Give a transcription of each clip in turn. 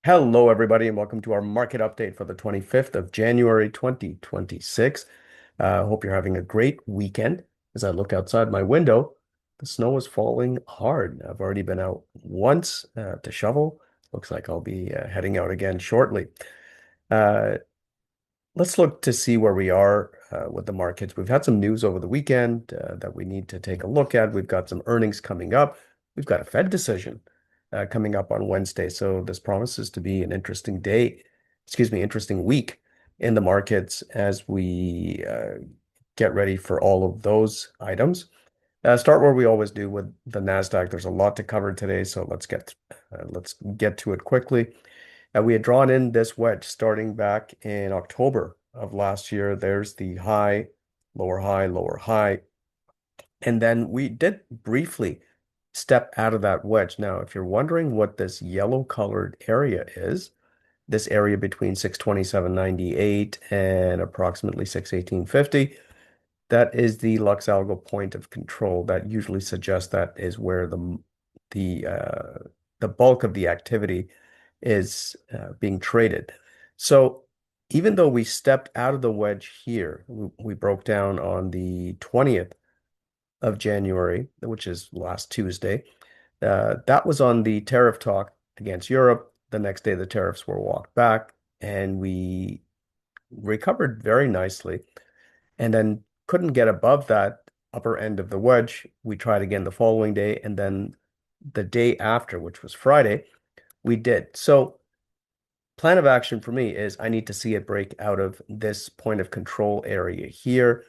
Hello, everybody, and welcome to our market update for the 25th of January, 2026. Hope you're having a great weekend. As I look outside my window, the snow is falling hard. I've already been out once to shovel. Looks like I'll be heading out again shortly. Uh, let's look to see where we are with the markets. We've had some news over the weekend that we need to take a look at. We've got some earnings coming up. We've got a Fed decision coming up on Wednesday. So this promises to be an interesting day, excuse me, interesting week in the markets as we get ready for all of those items. Start where we always do with the NASDAQ. There's a lot to cover today, so let's get to it quickly. We had drawn in this wedge starting back in October of last year. There's the high, lower high. And then we did briefly step out of that wedge. Now, if you're wondering what this yellow colored area is, this area between 627.98 and approximately 618.50, that is the Lux Algo point of control. That usually suggests that is where the uh, the bulk of the activity is being traded. So even though we stepped out of the wedge here, we broke down on the 20th of January, which is last Tuesday. That was on the tariff talk against Europe. The next day, the tariffs were walked back, and we recovered very nicely and then couldn't get above that upper end of the wedge. We tried again the following day, and then the day after, which was Friday, we did. So plan of action for me is I need to see it break out of this point of control area here.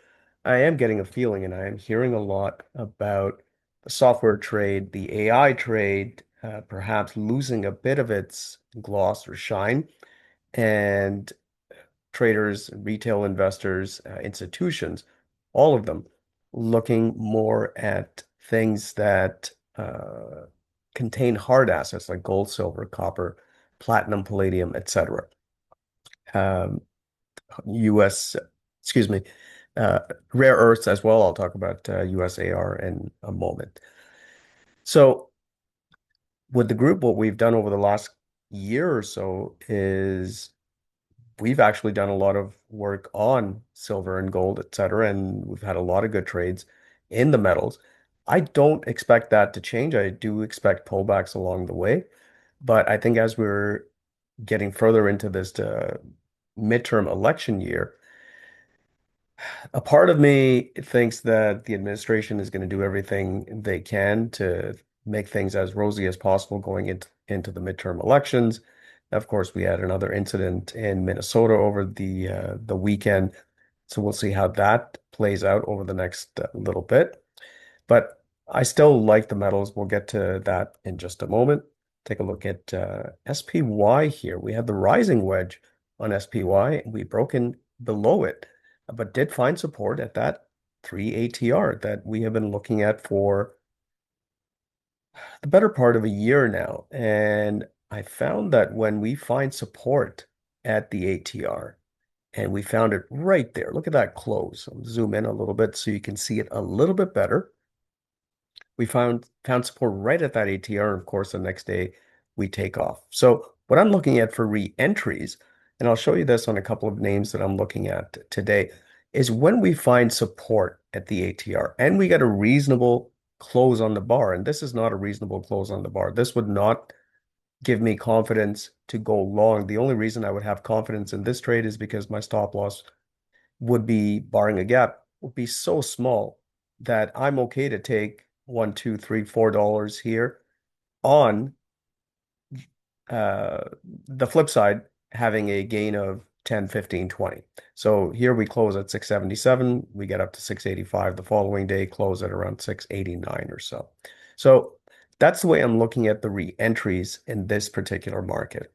I am getting a feeling, and I am hearing a lot about the software trade, the AI trade, perhaps losing a bit of its gloss or shine, and traders, retail investors, institutions, all of them looking more at things that contain hard assets like gold, silver, copper, platinum, palladium, etc. Um, US, excuse me, uh, rare earths as well. I'll talk about USAR in a moment. So with the group, what we've done over the last year or so is we've actually done a lot of work on silver and gold, et cetera, and we've had a lot of good trades in the metals. I don't expect that to change. I do expect pullbacks along the way, but I think as we're getting further into this midterm election year, a part of me thinks that the administration is going to do everything they can to make things as rosy as possible going into the midterm elections. Of course, we had another incident in Minnesota over the weekend, so we'll see how that plays out over the next little bit. But I still like the metals. We'll get to that in just a moment. Take a look at SPY here. We had the rising wedge on SPY. We broke in below it, but did find support at that 3 ATR that we have been looking at for the better part of a year now. And I found that when we find support at the ATR, and we found it right there. Look at that close. I'll zoom in a little bit so you can see it a little bit better. We found support right at that ATR, and of course, the next day we take off. So what I'm looking at for re-entries, and I'll show you this on a couple of names that I'm looking at today, is when we find support at the ATR and we get a reasonable close on the bar, and this is not a reasonable close on the bar. This would not give me confidence to go long. The only reason I would have confidence in this trade is because my stop loss would be, barring a gap, would be so small that I'm okay to take one, two, three, $4 here on uh, the flip side, having a gain of 10, 15, 20. So here we close at 677. We get up to 685 the following day, close at around 689 or so. So that's the way I'm looking at the re-entries in this particular market.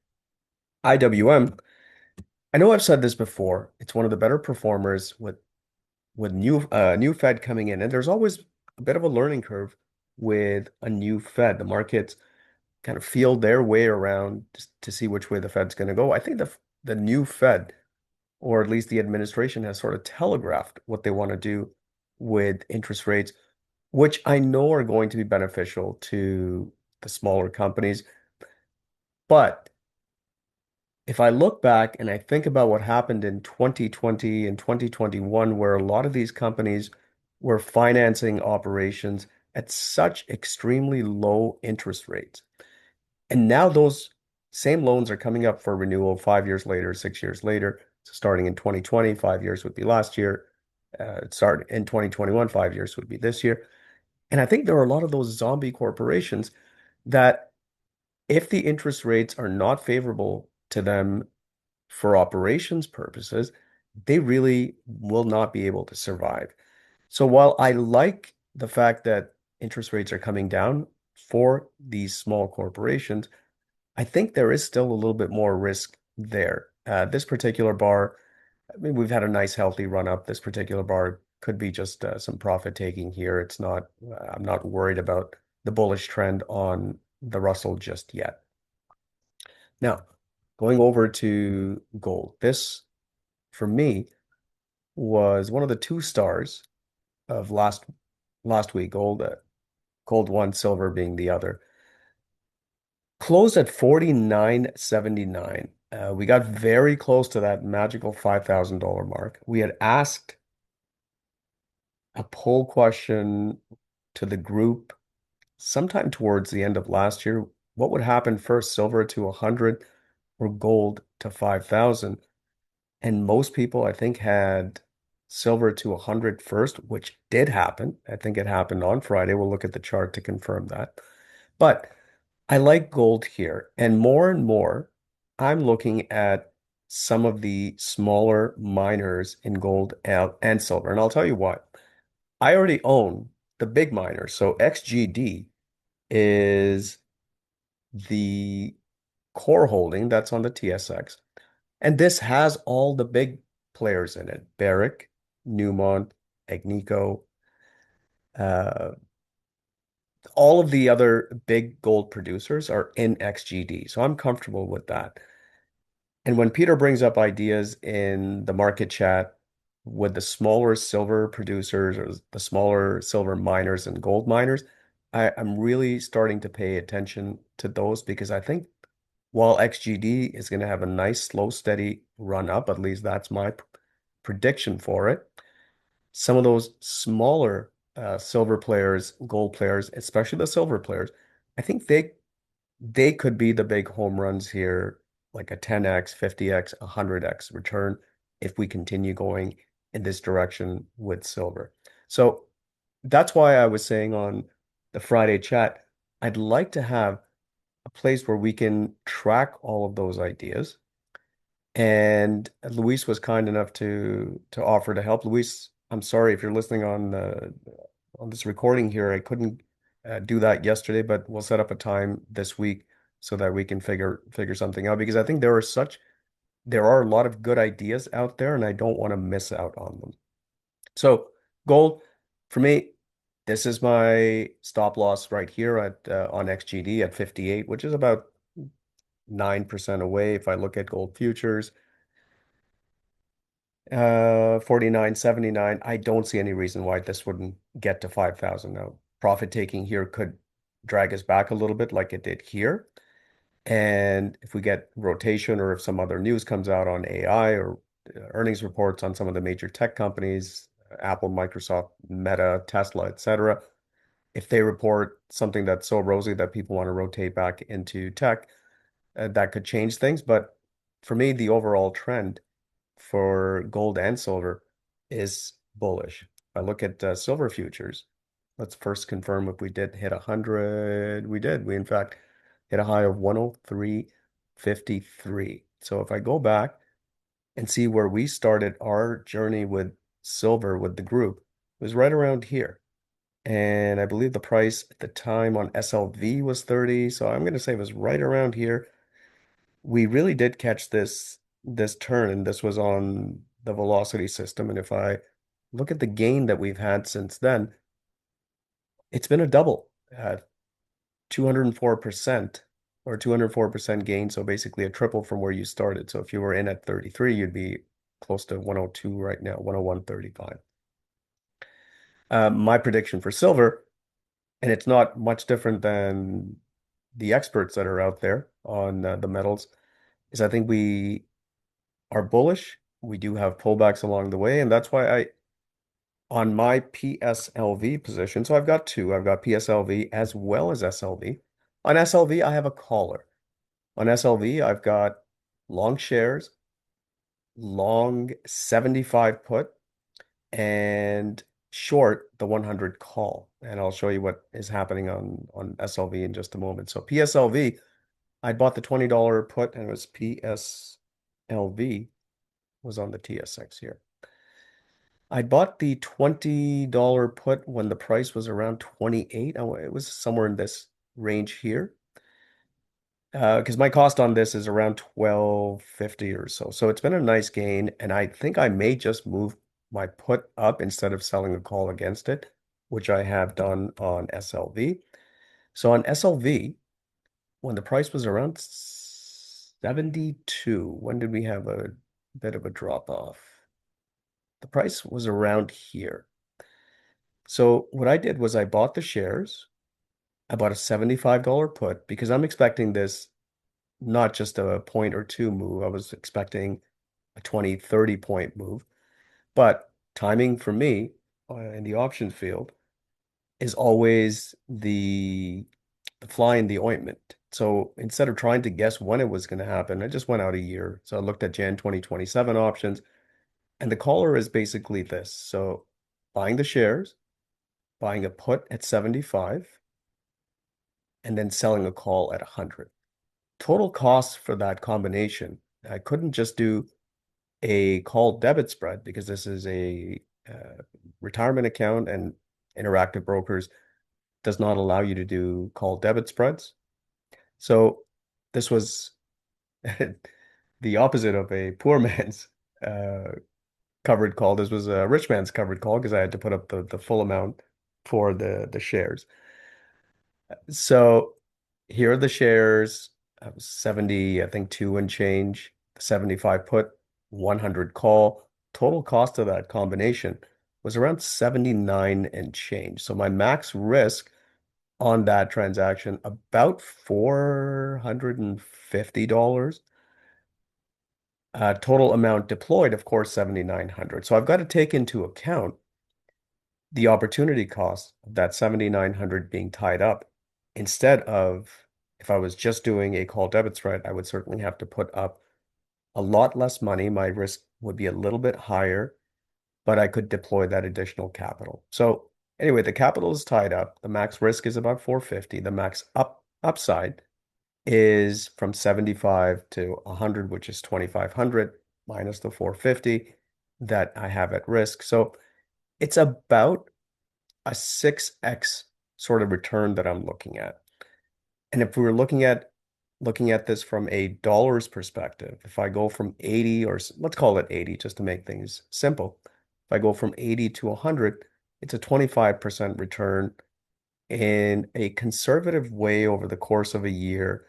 IWM, I know I've said this before, it's one of the better performers with new Fed coming in, and there's always a bit of a learning curve with a new Fed. The markets kind of feel their way around to see which way the Fed's going to go. I think the new Fed, or at least the administration, has sort of telegraphed what they want to do with interest rates, which I know are going to be beneficial to the smaller companies. But if I look back and I think about what happened in 2020 and 2021, where a lot of these companies were financing operations at such extremely low interest rates. And now those same loans are coming up for renewal 5 years later, 6 years later. So starting in 2020, 5 years would be last year. Start in 2021, 5 years would be this year. And I think there are a lot of those zombie corporations that if the interest rates are not favorable to them for operations purposes, they really will not be able to survive. So while I like the fact that interest rates are coming down for these small corporations, I think there is still a little bit more risk there. This particular bar, I mean, we've had a nice healthy run up. This particular bar could be just some profit taking here. It's not, I'm not worried about the bullish trend on the Russell just yet. Now, going over to gold. This, for me, was one of the two stars of last week. Gold one, silver being the other. Closed at 49.79. We got very close to that magical $5,000 mark. We had asked a poll question to the group sometime towards the end of last year. What would happen first, silver to 100 or gold to 5,000? And most people, I think, had silver to 100 first, which did happen. I think it happened on Friday. We'll look at the chart to confirm that. But I like gold here. And more, I'm looking at some of the smaller miners in gold and silver. And I'll tell you what, I already own the big miners. So XGD is the core holding that's on the TSX. And this has all the big players in it. Barrick, Newmont, Agnico, uh, all of the other big gold producers are in XGD. So I'm comfortable with that. And when Peter brings up ideas in the market chat with the smaller silver producers or the smaller silver miners and gold miners, I'm really starting to pay attention to those because I think while XGD is going to have a nice, slow, steady run up, at least that's my prediction for it. Some of those smaller silver players, gold players, especially the silver players, I think they could be the big home runs here, like a 10x, 50x, 100x return if we continue going in this direction with silver. So that's why I was saying on the Friday chat, I'd like to have a place where we can track all of those ideas. And Luis was kind enough to offer to help. Luis, I'm sorry if you're listening on this recording here. I couldn't do that yesterday, but we'll set up a time this week so that we can figure something out because I think there are a lot of good ideas out there, and I don't want to miss out on them. So gold for me, this is my stop loss right here at on XGD at 58, which is about 9% away. If I look at gold futures, 49.79, I don't see any reason why this wouldn't get to 5,000 now. Profit taking here could drag us back a little bit like it did here. And if we get rotation or if some other news comes out on AI or earnings reports on some of the major tech companies, Apple, Microsoft, Meta, Tesla, etc., if they report something that's so rosy that people want to rotate back into tech, that could change things. But for me, the overall trend for gold and silver is bullish. If I look at silver futures, let's first confirm if we did hit 100. We did. We, in fact, hit a high of 103.53. So if I go back and see where we started our journey with silver with the group, it was right around here. And I believe the price at the time on SLV was 30. So I'm going to say it was right around here. We really did catch this turn, and this was on the velocity system. And if I look at the gain that we've had since then, it's been a double, 204% or 204% gain. So basically a triple from where you started. So if you were in at 33, you'd be close to 102 right now, 101.35. My prediction for silver, and it's not much different than the experts that are out there on the metals, is I think we are bullish. We do have pullbacks along the way, and that's why on my PSLV position, so I've got two. I've got PSLV as well as SLV. On SLV, I have a caller. On SLV, I've got long shares, long 75 put, and short the 100 call. And I'll show you what is happening on SLV in just a moment. So PSLV, I bought the $20 put, and it was PSLV was on the TSX here. I bought the $20 put when the price was around 28. It was somewhere in this range here. Because my cost on this is around 12.50 or so. So it's been a nice gain, and I think I may just move my put up instead of selling a call against it, which I have done on SLV. So on SLV, when the price was around 72, when did we have a bit of a drop off? The price was around here. So what I did was I bought the shares. I bought a $75 put because I'm expecting this not just a point or two move. I was expecting a 20, 30 point move. But timing for me in the option field is always the fly in the ointment. So instead of trying to guess when it was going to happen, I just went out a year. So I looked at Jan 2027 options, and the caller is basically this. So buying the shares, buying a put at 75, and then selling a call at 100. Total cost for that combination, I couldn't just do a call debit spread because this is a retirement account, and Interactive Brokers does not allow you to do call debit spreads. So this was the opposite of a poor man's covered call. This was a rich man's covered call because I had to put up the full amount for the shares. So here are the shares, 70, I think two and change, 75 put, 100 call. Total cost of that combination was around 79 and change. So my max risk on that transaction, about $450. Total amount deployed, of course, 7,900. So I've got to take into account the opportunity cost of that 7,900 being tied up. Instead of, if I was just doing a call debit spread, I would certainly have to put up a lot less money. My risk would be a little bit higher, but I could deploy that additional capital. So anyway, the capital is tied up. The max risk is about 450. The max upside is from 75 to 100, which is 2,500 minus the 450 that I have at risk. So it's about a 6x sort of return that I'm looking at. And if we were looking at this from a dollars perspective, if I go from 80, or let's call it 80 just to make things simple. If I go from 80 to 100, it's a 25% return in a conservative way over the course of a year.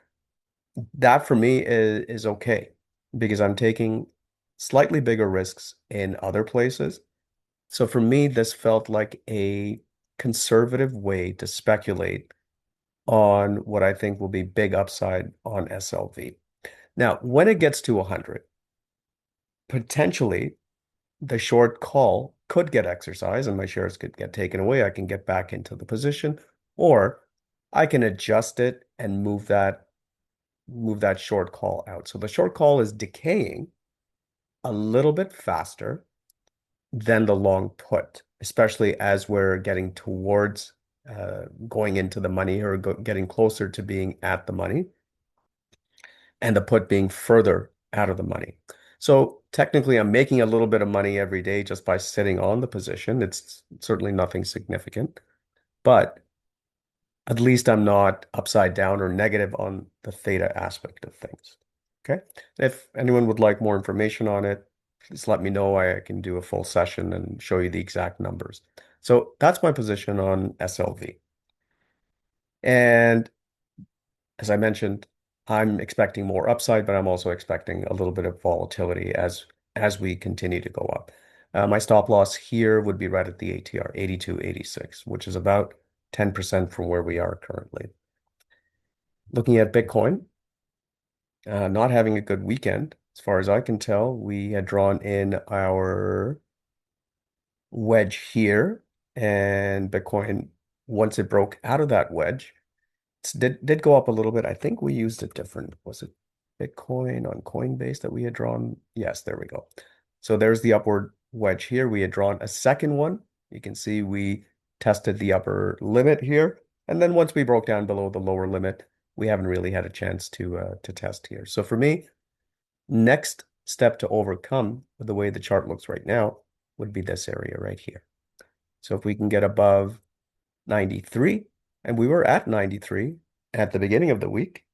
That for me is okay because I'm taking slightly bigger risks in other places. So for me, this felt like a conservative way to speculate on what I think will be big upside on SLV. Now, when it gets to 100, potentially the short call could get exercised and my shares could get taken away. I can get back into the position, or I can adjust it and move that short call out. So the short call is decaying a little bit faster than the long put, especially as we're getting towards going into the money or getting closer to being at the money, and the put being further out of the money. So technically, I'm making a little bit of money every day just by sitting on the position. It's certainly nothing significant, but at least I'm not upside down or negative on the theta aspect of things. Okay. If anyone would like more information on it, please let me know. I can do a full session and show you the exact numbers. So that's my position on SLV. And as I mentioned, I'm expecting more upside, but I'm also expecting a little bit of volatility as we continue to go up. My stop loss here would be right at the ATR 82.86, which is about 10% from where we are currently. Looking at Bitcoin, Not having a good weekend. As far as I can tell, we had drawn in our wedge here, and Bitcoin, once it broke out of that wedge, did go up a little bit. I think we used a different, was it Bitcoin on Coinbase that we had drawn? Yes, there we go. So there's the upward wedge here. We had drawn a second one. You can see we tested the upper limit here. And then once we broke down below the lower limit, we haven't really had a chance to test here. So for me, next step to overcome with the way the chart looks right now would be this area right here. So if we can get above 93, and we were at 93 at the beginning of the week.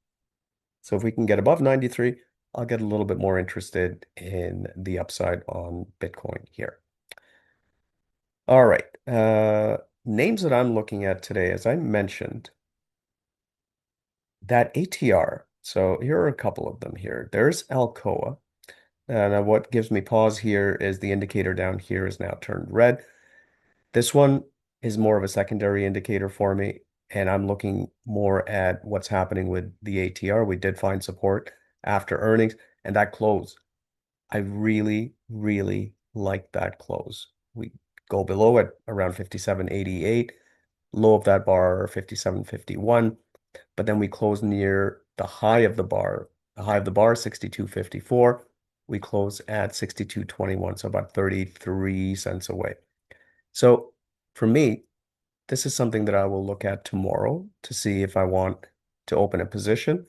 So if we can get above 93, I'll get a little bit more interested in the upside on Bitcoin here. All right. Names that I'm looking at today, as I mentioned, that ATR. So here are a couple of them here. There's Alcoa. And what gives me pause here is the indicator down here is now turned red. This one is more of a secondary indicator for me, and I'm looking more at what's happening with the ATR. We did find support after earnings, and that close, I really, really like that close. We go below it around 57.88, low of that bar 57.51, but then we close near the high of the bar. The high of the bar 62.54. We close at 62.21, so about 33 cents away. So for me, this is something that I will look at tomorrow to see if I want to open a position.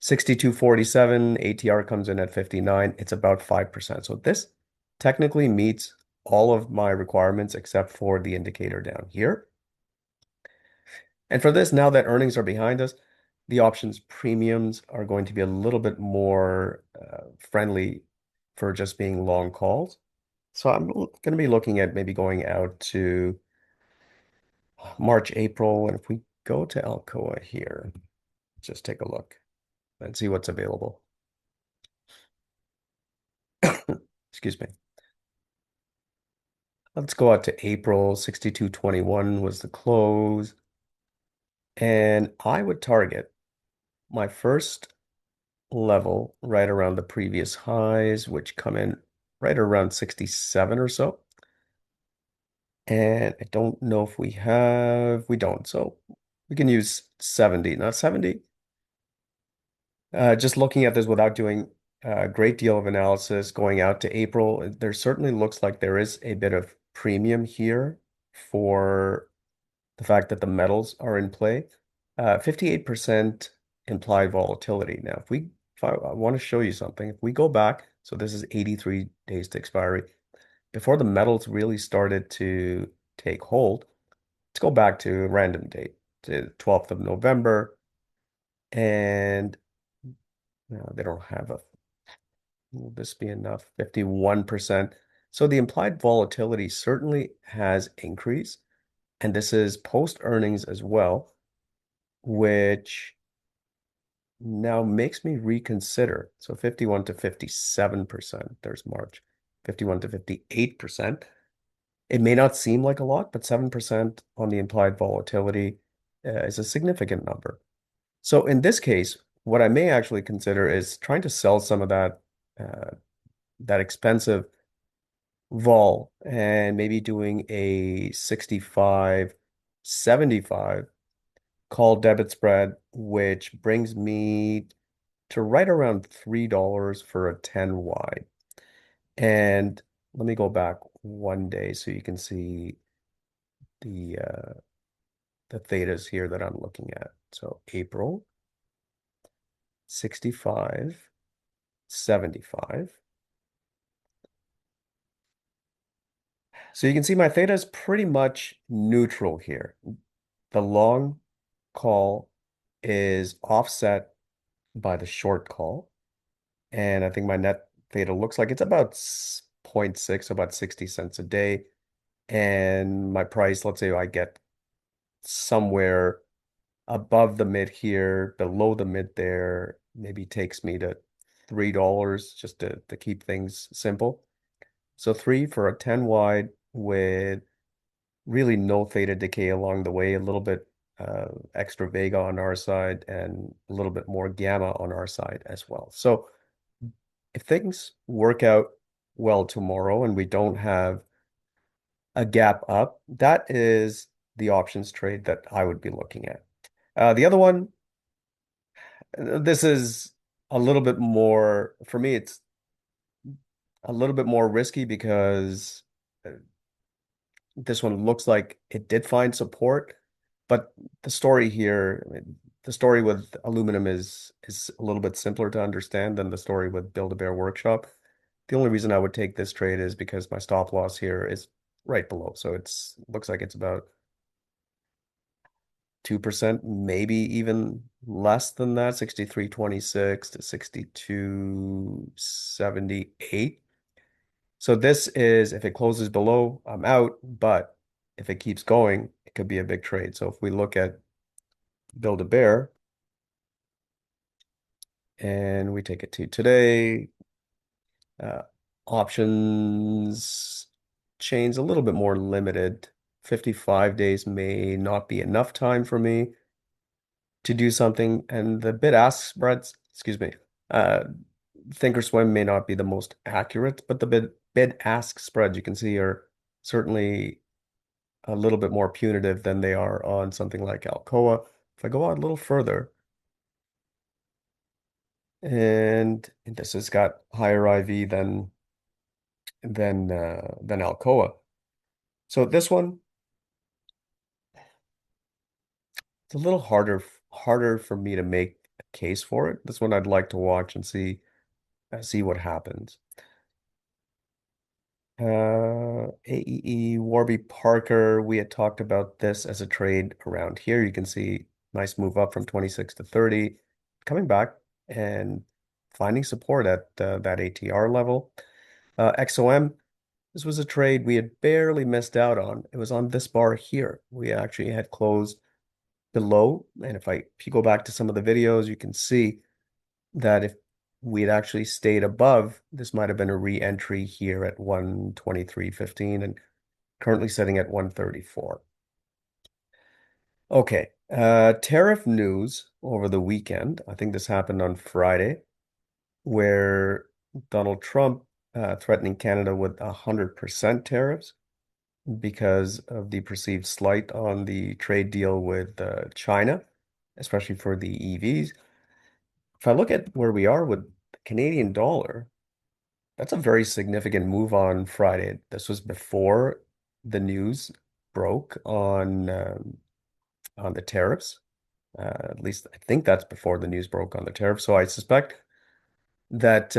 62.47, ATR comes in at 59. It's about 5%. So this technically meets all of my requirements except for the indicator down here. And for this, now that earnings are behind us, the options premiums are going to be a little bit more friendly for just being long calls. So I'm going to be looking at maybe going out to March, April. And if we go to Alcoa here, just take a look and see what's available. Excuse me. Let's go out to April. 62.21 was the close. And I would target my first level right around the previous highs, which come in right around 67 or so. And I don't know if we don't. So we can use 70, not 70. Just looking at this without doing a great deal of analysis going out to April, there certainly looks like there is a bit of premium here for the fact that the metals are in play. 58% implied volatility. Now, if I want to show you something, if we go back, so this is 83 days to expiry, before the metals really started to take hold, let's go back to a random date, to 12th of November, and no, they don't have a, will this be enough? 51%. So the implied volatility certainly has increased, and this is post earnings as well, which now makes me reconsider. So 51 to 57%, there's March. 51 to 58%. It may not seem like a lot, but 7% on the implied volatility is a significant number. So in this case, what I may actually consider is trying to sell some of that expensive vol and maybe doing a 65-75 call debit spread, which brings me to right around $3 for a 10 wide. And let me go back one day so you can see the thetas here that I'm looking at. So April 65-75. So you can see my theta is pretty much neutral here. The long call is offset by the short call. And I think my net theta looks like it's about 0.6, about 60 cents a day. And my price, let's say I get somewhere above the mid here, below the mid there, maybe takes me to $3 just to keep things simple. So 3 for a 10 wide with really no theta decay along the way, a little bit extra vega on our side and a little bit more gamma on our side as well. So if things work out well tomorrow and we don't have a gap up, that is the options trade that I would be looking at. The other one, this is a little bit more, for me, it's a little bit more risky because this one looks like it did find support, but the story here, I mean, the story with aluminum is a little bit simpler to understand than the story with Build-A-Bear Workshop. The only reason I would take this trade is because my stop loss here is right below. So it's looks like it's about 2%, maybe even less than that, 63.26 to 62.78. So this is, if it closes below, I'm out, but if it keeps going, it could be a big trade. So if we look at Build-A-Bear and we take it to today, uh, options chains a little bit more limited. 55 days may not be enough time for me to do something, and the bid-ask spreads, excuse me, uh, Thinkorswim may not be the most accurate, but the bid-ask spreads you can see are certainly a little bit more punitive than they are on something like Alcoa. If I go out a little further, and this has got higher IV than Alcoa. So this one, it's a little harder for me to make a case for it. This one I'd like to watch and see what happens. AEE, Warby Parker, we had talked about this as a trade around here. You can see nice move up from 26 to 30, coming back and finding support at that ATR level. XOM, this was a trade we had barely missed out on. It was on this bar here. We actually had closed below, and if you go back to some of the videos, you can see that if we had actually stayed above, this might have been a re-entry here at 123.15 and currently sitting at 134. Okay, tariff news over the weekend. I think this happened on Friday, where Donald Trump threatening Canada with 100% tariffs because of the perceived slight on the trade deal with China, especially for the EVs. If I look at where we are with the Canadian dollar, that's a very significant move on Friday. This was before the news broke on the tariffs. At least I think that's before the news broke on the tariffs. So I suspect that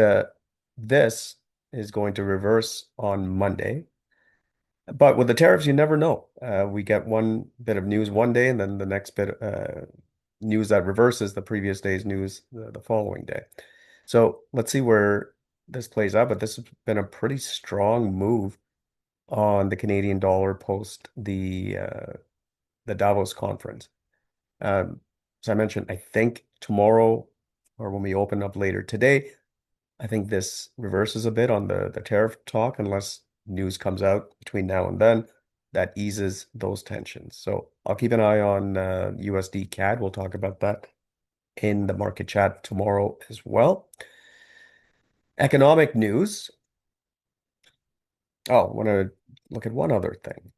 this is going to reverse on Monday. But with the tariffs, you never know. We get one bit of news one day, and then the next bit news that reverses the previous day's news the following day. So let's see where this plays out. But this has been a pretty strong move on the Canadian dollar post the Davos conference. As I mentioned, I think tomorrow or when we open up later today, I think this reverses a bit on the tariff talk unless news comes out between now and then that eases those tensions. So I'll keep an eye on USD CAD. We'll talk about that in the market chat tomorrow as well. Economic news. Oh, I want to look at one other thing.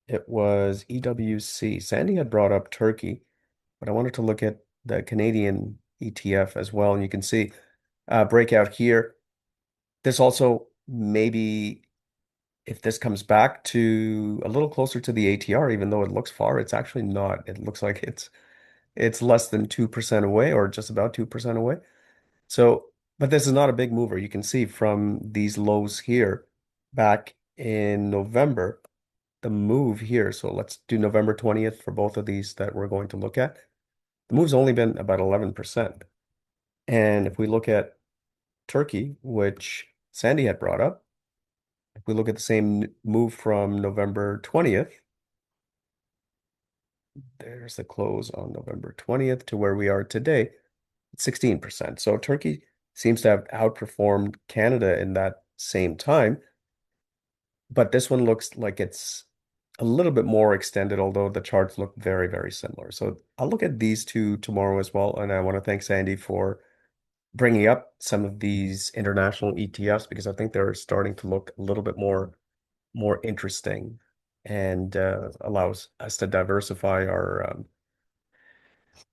It was EWC. Sandy had brought up Turkey, but I wanted to look at the Canadian ETF as well. And you can see breakout here. This also maybe if this comes back to a little closer to the ATR, even though it looks far, it's actually not. It looks like it's less than 2% away or just about 2% away. So, but this is not a big mover. You can see from these lows here back in November, the move here. So let's do November 20th for both of these that we're going to look at. The move's only been about 11%. And if we look at Turkey, which Sandy had brought up, if we look at the same move from November 20th, there's the close on November 20th to where we are today, 16%. So Turkey seems to have outperformed Canada in that same time, but this one looks like it's a little bit more extended, although the charts look very, very similar. So I'll look at these two tomorrow as well. And I want to thank Sandy for bringing up some of these international ETFs because I think they're starting to look a little bit more interesting and allows us to diversify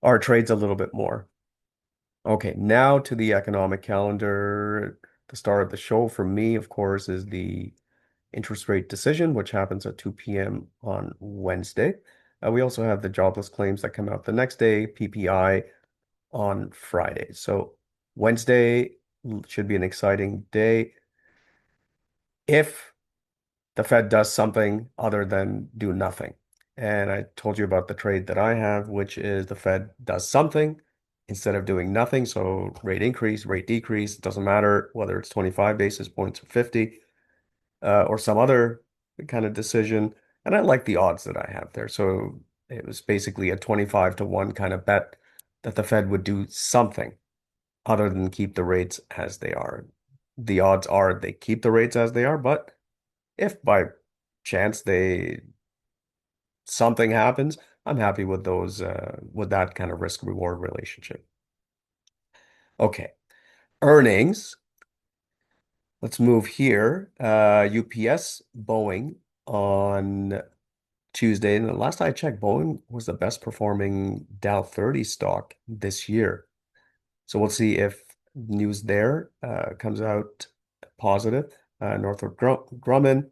our trades a little bit more. Okay, now to the economic calendar. The star of the show for me, of course, is the interest rate decision, which happens at 2 p.m. on Wednesday. We also have the jobless claims that come out the next day, PPI on Friday. So Wednesday should be an exciting day if the Fed does something other than do nothing. And I told you about the trade that I have, which is the Fed does something instead of doing nothing. So rate increase, rate decrease, it doesn't matter whether it's 25 basis points or 50 or some other kind of decision. And I like the odds that I have there. So it was basically a 25 to 1 kind of bet that the Fed would do something other than keep the rates as they are. The odds are they keep the rates as they are, but if by chance they something happens, I'm happy with those with that kind of risk reward relationship. Okay, earnings. Let's move here. UPS, Boeing on Tuesday. And the last I checked, Boeing was the best performing Dow 30 stock this year. So we'll see if news there comes out positive. Northrop Grumman.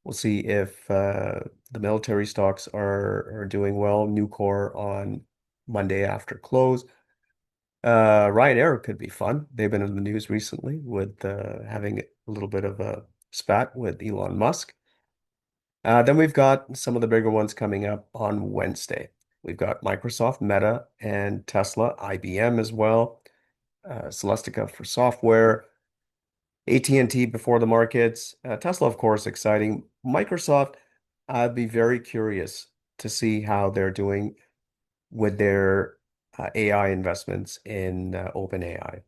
We'll see if the military stocks are doing well. Nucor on Monday after close. Ryanair could be fun. They've been in the news recently with having a little bit of a spat with Elon Musk. Then we've got some of the bigger ones coming up on Wednesday. We've got Microsoft, Meta, and Tesla, IBM as well. Celestica for software, AT&T before the markets. Tesla, of course, exciting. Microsoft, I'd be very curious to see how they're doing with their AI investments in OpenAI.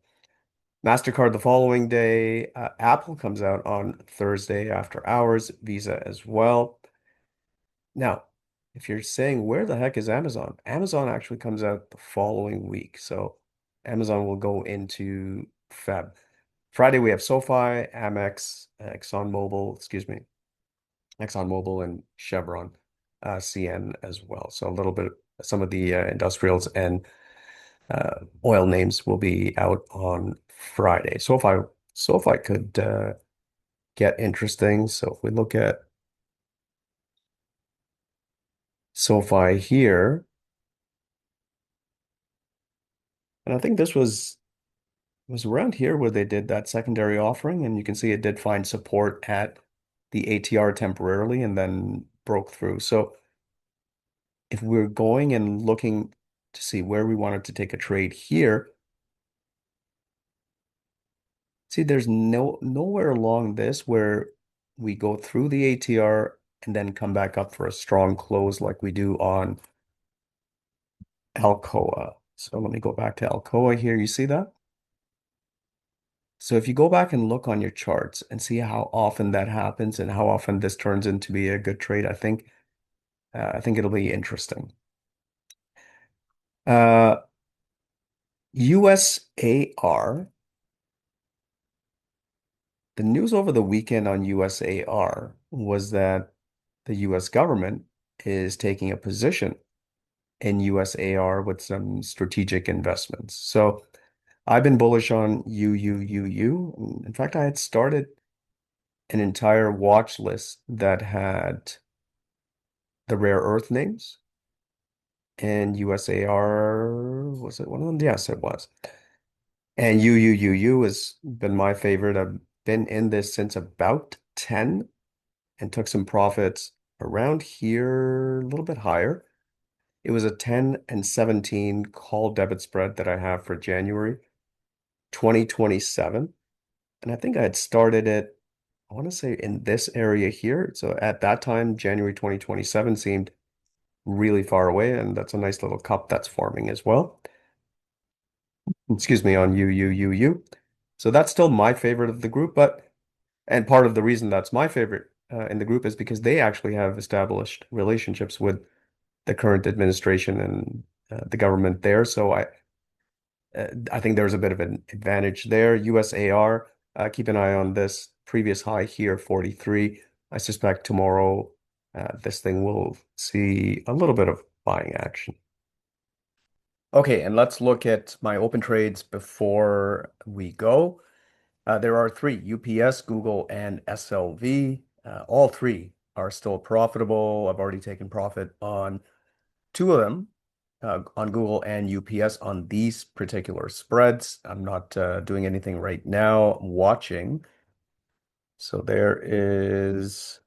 MasterCard the following day. Apple comes out on Thursday after hours. Visa as well. Now, if you're saying where the heck is Amazon? Amazon actually comes out the following week. So Amazon will go into Feb. Friday we have SoFi, Amex, ExxonMobil and Chevron, CN as well. So a little bit, some of the industrials and oil names will be out on Friday. SoFi could get interesting. So if we look at SoFi here, and I think this was around here where they did that secondary offering, and you can see it did find support at the ATR temporarily and then broke through. So if we're going and looking to see where we wanted to take a trade here, see there's nowhere along this where we go through the ATR and then come back up for a strong close like we do on Alcoa. So let me go back to Alcoa here. You see that? So if you go back and look on your charts and see how often that happens and how often this turns into be a good trade, I think it'll be interesting. USAR, the news over the weekend on USAR was that the US government is taking a position in USAR with some strategic investments. So I've been bullish on UUUU. In fact, I had started an entire watch list that had the rare earth names and USAR, was it one of them? Yes, it was. And UUUU has been my favorite. I've been in this since about 10 and took some profits around here, a little bit higher. It was a 10 and 17 call debit spread that I have for January 2027. And I think I had started it, I want to say in this area here. So at that time, January 2027 seemed really far away, and that's a nice little cup that's forming as well. Excuse me, on UUUU. So that's still my favorite of the group, and part of the reason that's my favorite in the group is because they actually have established relationships with the current administration and the government there. So I think there's a bit of an advantage there. USAR, keep an eye on this previous high here, 43. I suspect tomorrow this thing will see a little bit of buying action. Okay, and let's look at my open trades before we go. There are three, UPS, Google, and SLV. All three are still profitable. I've already taken profit on two of them, on Google and UPS on these particular spreads. I'm not doing anything right now. I'm watching. So there is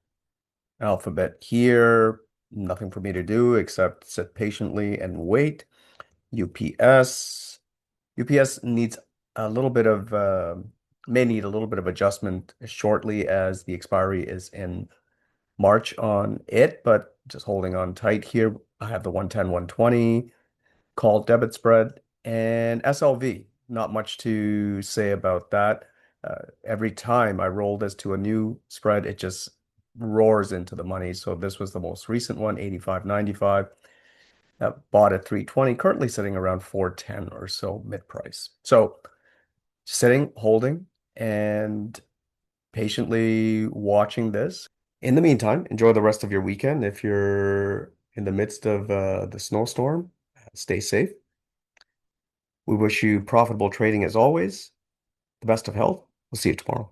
Alphabet here. Nothing for me to do except sit patiently and wait. UPS. UPS needs a little bit of may need a little bit of adjustment shortly as the expiry is in March on it, but just holding on tight here. I have the 110, 120 call debit spread and SLV. Not much to say about that. Every time I roll this to a new spread, it just roars into the money. So this was the most recent one, 85.95. Bought at 320, currently sitting around 410 or so mid price. So sitting, holding, and patiently watching this. In the meantime, enjoy the rest of your weekend. If you're in the midst of the snowstorm, stay safe. We wish you profitable trading as always. The best of health. We'll see you tomorrow.